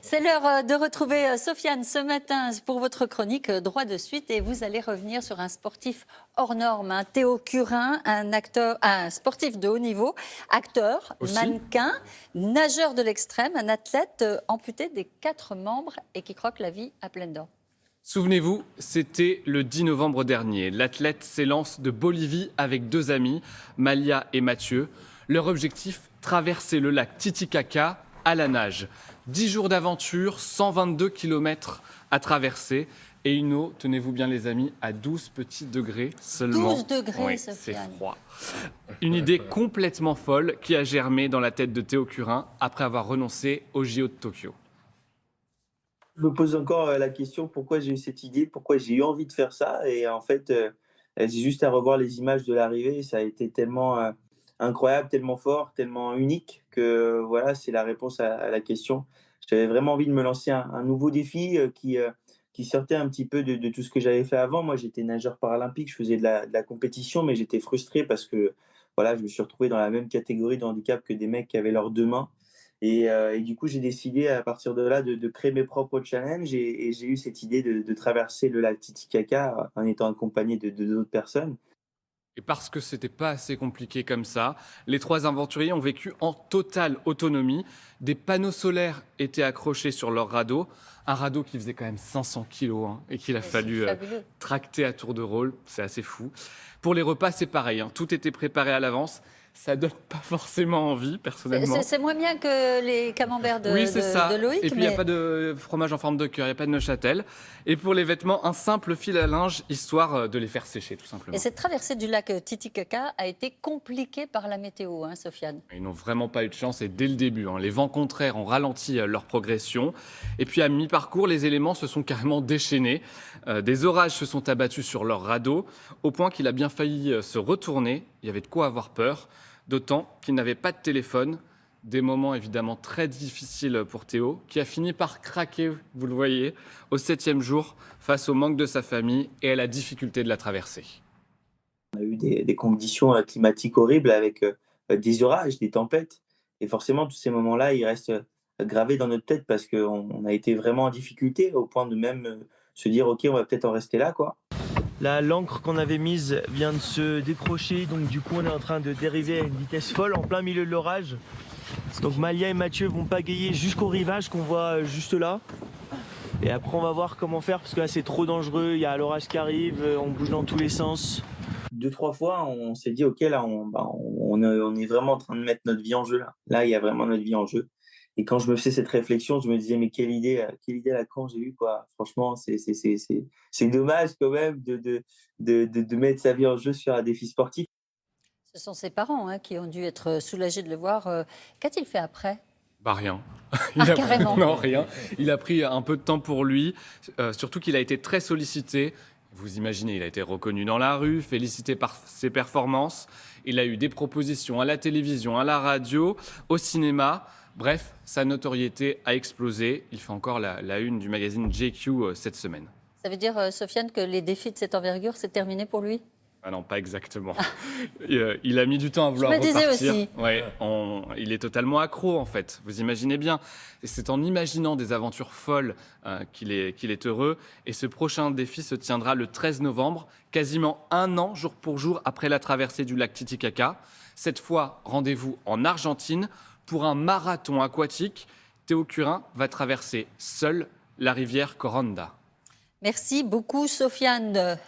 C'est l'heure de retrouver Sofiane ce matin pour votre chronique Droit de suite et vous allez revenir sur un sportif hors norme, Théo Curin, un sportif de haut niveau, acteur, Aussi. mannequin, nageur de l'extrême, un athlète amputé des 4 membres et qui croque la vie à pleines dents. Souvenez-vous, c'était le 10 novembre dernier. L'athlète s'élance de Bolivie avec 2 amis, Malia et Mathieu. Leur objectif, traverser le lac Titicaca à la nage. 10 jours d'aventure, 122 km à traverser et une eau, tenez-vous bien les amis, à 12 petits degrés seulement. 12 degrés, Oui, c'est Sofiane. froid. Une idée complètement folle qui a germé dans la tête de Théo Curin après avoir renoncé au JO de Tokyo. Je me pose encore la question pourquoi j'ai eu cette idée, pourquoi j'ai eu envie de faire ça et en fait, j'ai juste à revoir les images de l'arrivée, ça a été tellement, incroyable, tellement fort, tellement unique que voilà, c'est la réponse à la question. J'avais vraiment envie de me lancer un nouveau défi, qui sortait un petit peu de tout ce que j'avais fait avant. Moi, j'étais nageur paralympique, je faisais de la compétition, mais j'étais frustré parce que, voilà, je me suis retrouvé dans la même catégorie de handicap que des mecs qui avaient leurs 2 mains et du coup, j'ai décidé à partir de là de créer mes propres challenges et j'ai eu cette idée de traverser le lac Titicaca en étant accompagné de d'autres personnes. Et parce que c'était pas assez compliqué comme ça, les 3 aventuriers ont vécu en totale autonomie. Des panneaux solaires étaient accrochés sur leur radeau. Un radeau qui faisait quand même 500 kilos et qu'il a C'est fallu fabuleux. tracter à tour de rôle. C'est assez fou. Pour les repas, c'est pareil. Tout était préparé à l'avance. Ça donne pas forcément envie, personnellement. C'est moins bien que les camemberts Oui, c'est ça. de Loïc. Et puis, il n'y a pas de fromage en forme de cœur, il n'y a pas de Neuchâtel. Et pour les vêtements, un simple fil à linge, histoire de les faire sécher, tout simplement. Et cette traversée du lac Titicaca a été compliquée par la météo, Sofiane. Ils n'ont vraiment pas eu de chance et dès le début, les vents contraires ont ralenti leur progression. Et puis à mi-parcours, les éléments se sont carrément déchaînés. Des orages se sont abattus sur leur radeau, au point qu'il a bien failli se retourner. Il y avait de quoi avoir peur, d'autant qu'il n'avait pas de téléphone. Des moments évidemment très difficiles pour Théo, qui a fini par craquer, vous le voyez, au 7e jour, face au manque de sa famille et à la difficulté de la traversée. On a eu des conditions, climatiques horribles avec, des orages, des tempêtes et forcément tous ces moments-là, ils restent, gravés dans notre tête parce qu'on a été vraiment en difficulté au point de même, se dire: «OK, on va peut-être en rester là, quoi». Là, l'ancre qu'on avait mise vient de se décrocher, donc du coup on est en train de dériver à une vitesse folle en plein milieu de l'orage. Donc Malia et Mathieu vont pagayer jusqu'au rivage qu'on voit juste là. Et après on va voir comment faire parce que là c'est trop dangereux, il y a l'orage qui arrive, on bouge dans tous les sens. 2-3 fois, on s'est dit: «OK, là, on est vraiment en train de mettre notre vie en jeu, là. Là, il y a vraiment notre vie en jeu» et quand je me faisais cette réflexion, je me disais: «Mais quelle idée à la con j'ai eue, quoi». Franchement, c'est dommage quand même de mettre sa vie en jeu sur un défi sportif. Ce sont ses parents qui ont dû être soulagés de le voir. Qu'a-t-il fait après? Bah rien. Carrément. Non, rien. Il a pris un peu de temps pour lui, surtout qu'il a été très sollicité. Vous imaginez, il a été reconnu dans la rue, félicité par ses performances. Il a eu des propositions à la télévision, à la radio, au cinéma. Bref, sa notoriété a explosé. Il fait encore la une du magazine JQ cette semaine. Ça veut dire, Sofiane, que les défis de cette envergure, c'est terminé pour lui? Ah non, pas exactement. Il a mis du temps à vouloir Je me disais repartir. aussi. Ouais, il est totalement accro en fait. Vous imaginez bien. Et c'est en imaginant des aventures folles qu'il est heureux. Et ce prochain défi se tiendra le 13 novembre, quasiment 1 an jour pour jour après la traversée du lac Titicaca. Cette fois, rendez-vous en Argentine pour un marathon aquatique. Théo Curin va traverser seul la rivière Coranda. Merci beaucoup, Sofiane.